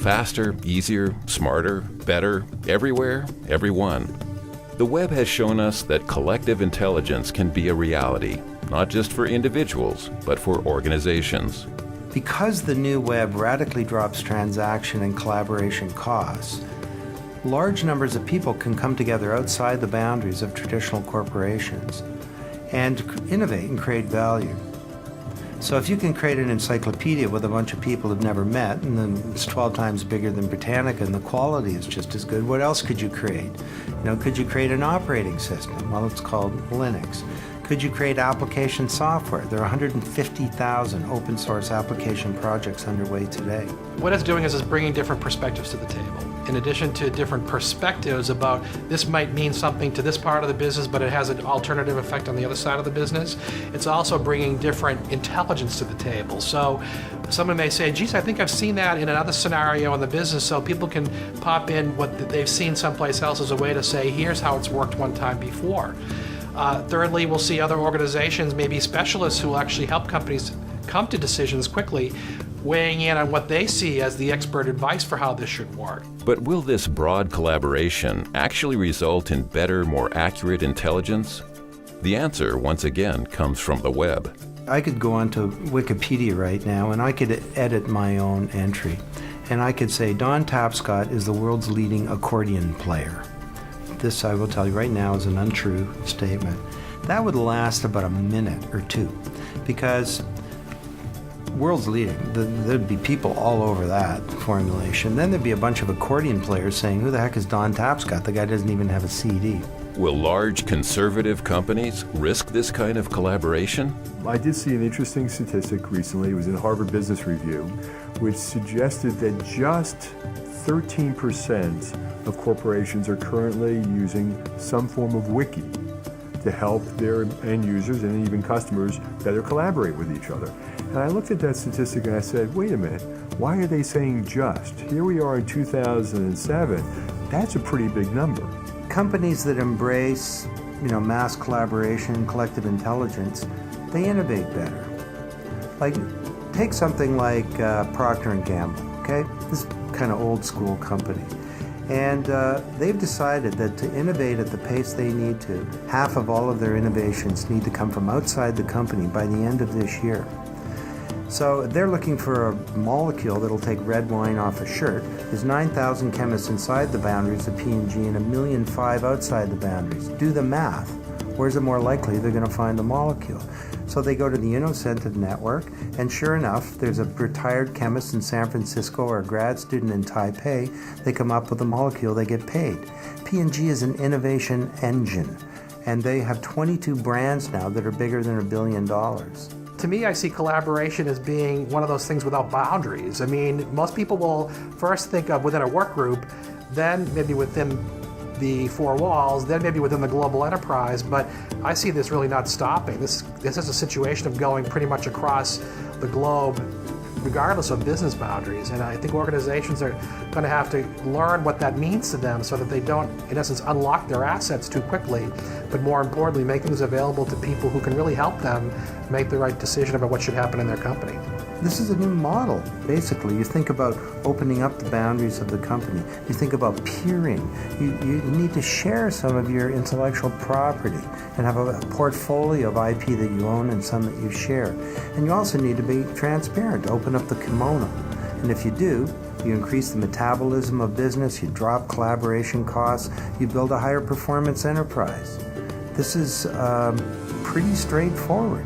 Faster, easier, smarter, better, everywhere, everyone. The web has shown us that collective intelligence can be a reality, not just for individuals, but for organizations. Because the new web radically drops transaction and collaboration costs, large numbers of people can come together outside the boundaries of traditional corporations and innovate and create value. So if you can create an encyclopedia with a bunch of people who've never met, and then it's 12 times bigger than Britannica and the quality is just as good, what else could you create? Could you create an operating system? Well, it's called Linux. Could you create application software? There are 150,000 open source application projects underway today. What it's doing is bringing different perspectives to the table. In addition to different perspectives about this might mean something to this part of the business, but it has an alternative effect on the other side of the business, it's also bringing different intelligence to the table. So someone may say, geez, I think I've seen that in another scenario in the business, so people can pop in what they've seen someplace else as a way to say, here's how it's worked one time before. Thirdly, we'll see other organizations, maybe specialists who will actually help companies come to decisions quickly, weighing in on what they see as the expert advice for how this should work. But will this broad collaboration actually result in better, more accurate intelligence? The answer, once again, comes from the web. I could go onto Wikipedia right now and I could edit my own entry. And I could say, Don Tapscott is the world's leading accordion player. This, I will tell you right now, is an untrue statement. That would last about a minute or two, because world's leading, there'd be people all over that formulation. Then there'd be a bunch of accordion players saying, who the heck is Don Tapscott? The guy doesn't even have a CD. Will large conservative companies risk this kind of collaboration? I did see an interesting statistic recently. It was in Harvard Business Review, which suggested that just 13% of corporations are currently using some form of wiki to help their end users and even customers better collaborate with each other. And I looked at that statistic and I said, wait a minute, why are they saying just? Here we are in 2007. That's a pretty big number. Companies that embrace, mass collaboration, collective intelligence, they innovate better. Like, take something like Procter & Gamble, okay? This kind of old school company. And they've decided that to innovate at the pace they need to, half of all of their innovations need to come from outside the company by the end of this year. So they're looking for a molecule that'll take red wine off a shirt. There's 9,000 chemists inside the boundaries of P&G and 1.5 million outside the boundaries. Do the math. Where's it more likely they're going to find the molecule? So they go to the Innocentive network, and sure enough, there's a retired chemist in San Francisco or a grad student in Taipei. They come up with a molecule, they get paid. P&G is an innovation engine, and they have 22 brands now that are bigger than $1 billion. To me, I see collaboration as being one of those things without boundaries. I mean, most people will first think of within a work group, then maybe within the four walls, then maybe within the global enterprise, but I see this really not stopping. This is a situation of going pretty much across the globe, regardless of business boundaries. And I think organizations are going to have to learn what that means to them so that they don't, in essence, unlock their assets too quickly, but more importantly, make things available to people who can really help them make the right decision about what should happen in their company. This is a new model, basically. You think about opening up the boundaries of the company. You think about peering. You need to share some of your intellectual property and have a portfolio of IP that you own and some that you share. And you also need to be transparent, open up the kimono. And if you do, you increase the metabolism of business, you drop collaboration costs, you build a higher performance enterprise. This is pretty straightforward.